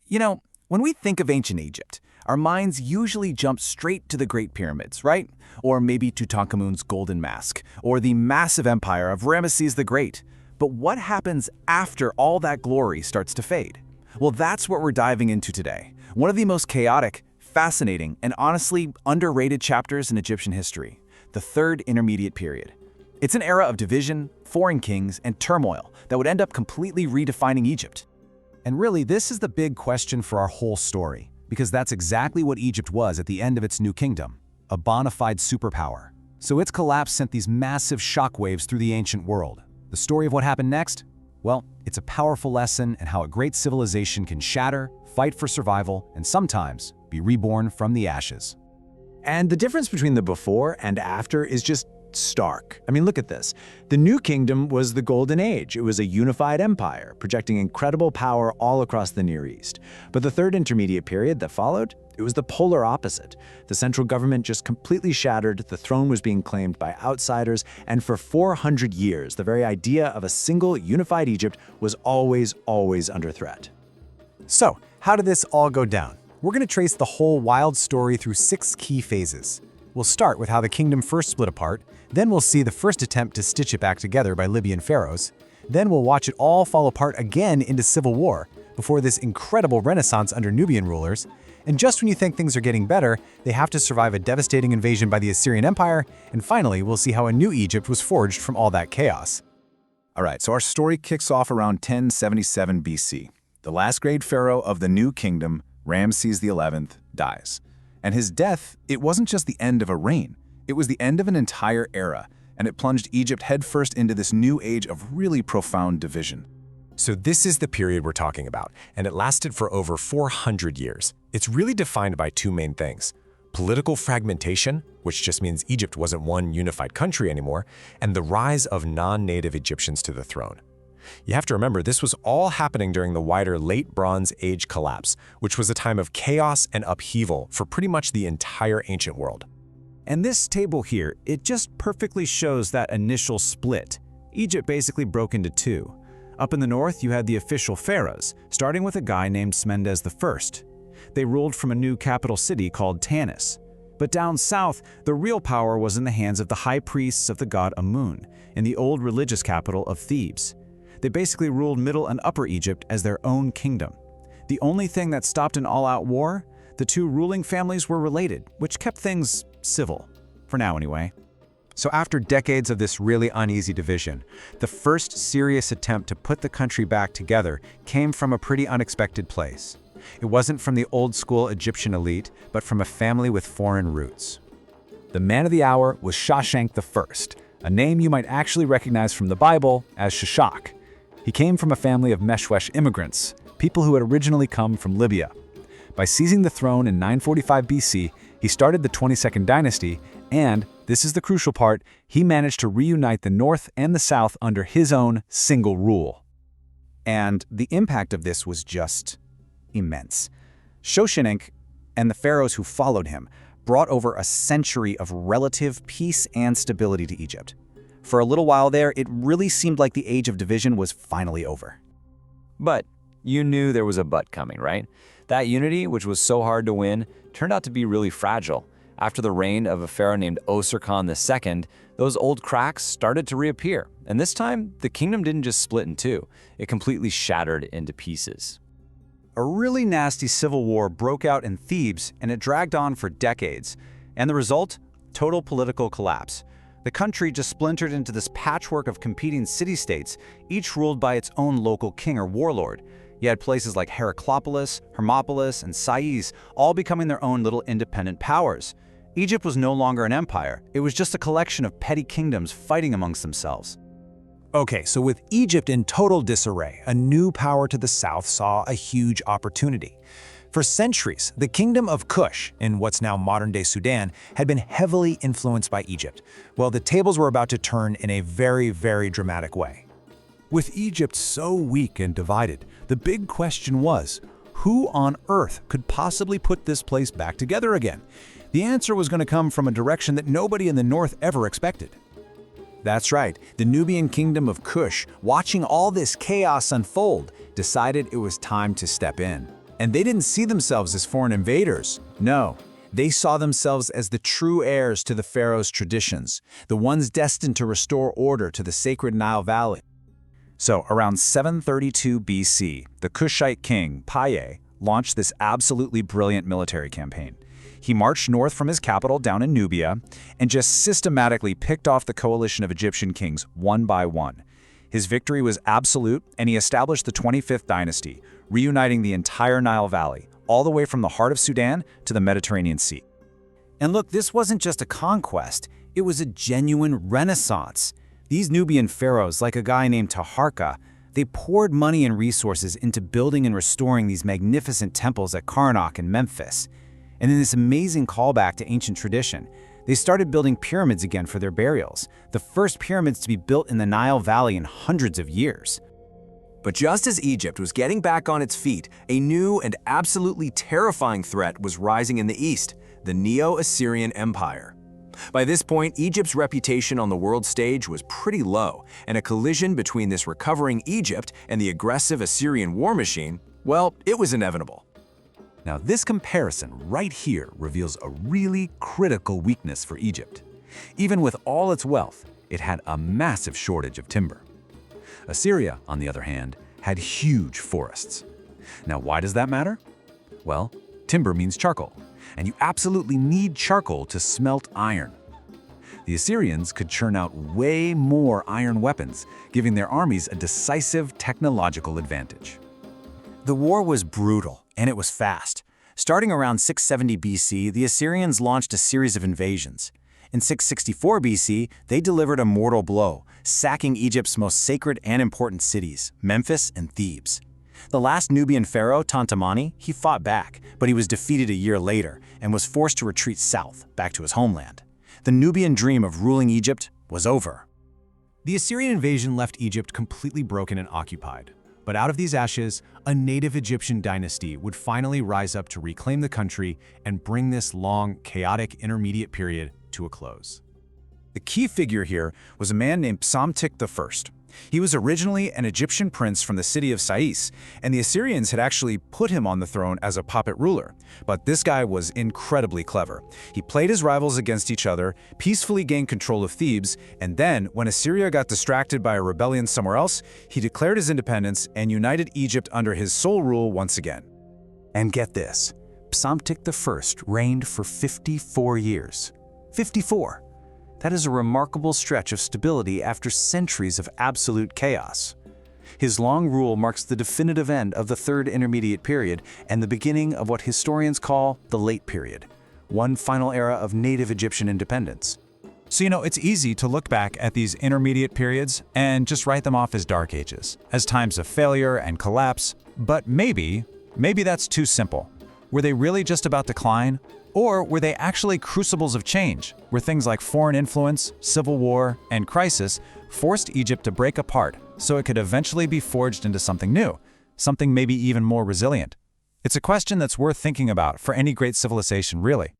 You know, when we think of ancient Egypt, our minds usually jump straight to the Great Pyramids, right? Or maybe Tutankhamun's Golden Mask, or the massive empire of Ramesses the Great. But what happens after all that glory starts to fade? Well, that's what we're diving into today. One of the most chaotic, fascinating, and honestly underrated chapters in Egyptian history, the Third Intermediate Period. It's an era of division, foreign kings, and turmoil that would end up completely redefining Egypt. And really, this is the big question for our whole story, because that's exactly what Egypt was at the end of its new kingdom, a bona fide superpower. So its collapse sent these massive shockwaves through the ancient world. The story of what happened next? Well, it's a powerful lesson in how a great civilization can shatter, fight for survival, and sometimes be reborn from the ashes. And the difference between the before and after is just stark. I mean, look at this. The New Kingdom was the Golden Age. It was a unified empire, projecting incredible power all across the Near East. But the Third Intermediate Period that followed, it was the polar opposite. The central government just completely shattered, the throne was being claimed by outsiders, and for 400 years, the very idea of a single, unified Egypt was always under threat. So, how did this all go down? We're going to trace the whole wild story through 6 key phases. We'll start with how the kingdom first split apart, then we'll see the first attempt to stitch it back together by Libyan pharaohs, then we'll watch it all fall apart again into civil war, before this incredible renaissance under Nubian rulers, and just when you think things are getting better, they have to survive a devastating invasion by the Assyrian Empire, and finally we'll see how a new Egypt was forged from all that chaos. All right, so our story kicks off around 1077 BC. The last great pharaoh of the New Kingdom, Ramses XI, dies. And his death, it wasn't just the end of a reign, it was the end of an entire era, and it plunged Egypt headfirst into this new age of really profound division. So this is the period we're talking about, and it lasted for over 400 years. It's really defined by 2 main things: political fragmentation, which just means Egypt wasn't one unified country anymore, and the rise of non-native Egyptians to the throne. You have to remember, this was all happening during the wider Late Bronze Age collapse, which was a time of chaos and upheaval for pretty much the entire ancient world. And this table here, it just perfectly shows that initial split. Egypt basically broke into 2. Up in the north, you had the official pharaohs, starting with a guy named Smendes I. They ruled from a new capital city called Tanis. But down south, the real power was in the hands of the high priests of the god Amun, in the old religious capital of Thebes. They basically ruled Middle and Upper Egypt as their own kingdom. The only thing that stopped an all-out war? The 2 ruling families were related, which kept things civil. For now, anyway. So after decades of this really uneasy division, the first serious attempt to put the country back together came from a pretty unexpected place. It wasn't from the old-school Egyptian elite, but from a family with foreign roots. The man of the hour was Shoshenq I, a name you might actually recognize from the Bible as Shishak. He came from a family of Meshwesh immigrants, people who had originally come from Libya. By seizing the throne in 945 BC, he started the 22nd dynasty, and, this is the crucial part, he managed to reunite the north and the south under his own single rule. And the impact of this was just immense. Shoshenq and the pharaohs who followed him brought over a century of relative peace and stability to Egypt. For a little while there, it really seemed like the age of division was finally over. But you knew there was a but coming, right? That unity, which was so hard to win, turned out to be really fragile. After the reign of a pharaoh named Osirkon II, those old cracks started to reappear. And this time, the kingdom didn't just split in 2, it completely shattered into pieces. A really nasty civil war broke out in Thebes, and it dragged on for decades. And the result? Total political collapse. The country just splintered into this patchwork of competing city-states, each ruled by its own local king or warlord. You had places like Heracleopolis, Hermopolis, and Sais all becoming their own little independent powers. Egypt was no longer an empire, it was just a collection of petty kingdoms fighting amongst themselves. Okay, so with Egypt in total disarray, a new power to the south saw a huge opportunity. For centuries, the kingdom of Kush, in what's now modern-day Sudan, had been heavily influenced by Egypt. Well, the tables were about to turn in a very, very dramatic way. With Egypt so weak and divided, the big question was, who on earth could possibly put this place back together again? The answer was going to come from a direction that nobody in the north ever expected. That's right, the Nubian kingdom of Kush, watching all this chaos unfold, decided it was time to step in. And they didn't see themselves as foreign invaders. No, they saw themselves as the true heirs to the pharaoh's traditions, the ones destined to restore order to the sacred Nile Valley. So, around 732 BC, the Kushite king, Paye, launched this absolutely brilliant military campaign. He marched north from his capital down in Nubia and just systematically picked off the coalition of Egyptian kings one by one. His victory was absolute, and he established the 25th dynasty, reuniting the entire Nile Valley, all the way from the heart of Sudan to the Mediterranean Sea. And look, this wasn't just a conquest, it was a genuine renaissance. These Nubian pharaohs, like a guy named Taharka, they poured money and resources into building and restoring these magnificent temples at Karnak and Memphis. And in this amazing callback to ancient tradition, they started building pyramids again for their burials, the first pyramids to be built in the Nile Valley in hundreds of years. But just as Egypt was getting back on its feet, a new and absolutely terrifying threat was rising in the east, the Neo-Assyrian Empire. By this point, Egypt's reputation on the world stage was pretty low, and a collision between this recovering Egypt and the aggressive Assyrian war machine, well, it was inevitable. Now, this comparison right here reveals a really critical weakness for Egypt. Even with all its wealth, it had a massive shortage of timber. Assyria, on the other hand, had huge forests. Now, why does that matter? Well, timber means charcoal, and you absolutely need charcoal to smelt iron. The Assyrians could churn out way more iron weapons, giving their armies a decisive technological advantage. The war was brutal, and it was fast. Starting around 670 BC, the Assyrians launched a series of invasions. In 664 BC, they delivered a mortal blow, sacking Egypt's most sacred and important cities, Memphis and Thebes. The last Nubian pharaoh, Tantamani, he fought back, but he was defeated a year later and was forced to retreat south, back to his homeland. The Nubian dream of ruling Egypt was over. The Assyrian invasion left Egypt completely broken and occupied. But out of these ashes, a native Egyptian dynasty would finally rise up to reclaim the country and bring this long, chaotic intermediate period to a close. The key figure here was a man named Psamtik I. He was originally an Egyptian prince from the city of Sais, and the Assyrians had actually put him on the throne as a puppet ruler. But this guy was incredibly clever. He played his rivals against each other, peacefully gained control of Thebes, and then, when Assyria got distracted by a rebellion somewhere else, he declared his independence and united Egypt under his sole rule once again. And get this, Psamtik I reigned for 54 years. 54! That is a remarkable stretch of stability after centuries of absolute chaos. His long rule marks the definitive end of the Third Intermediate Period and the beginning of what historians call the Late Period, one final era of native Egyptian independence. So, it's easy to look back at these intermediate periods and just write them off as dark ages, as times of failure and collapse, but maybe that's too simple. Were they really just about decline? Or were they actually crucibles of change, where things like foreign influence, civil war, and crisis forced Egypt to break apart so it could eventually be forged into something new, something maybe even more resilient? It's a question that's worth thinking about for any great civilization, really.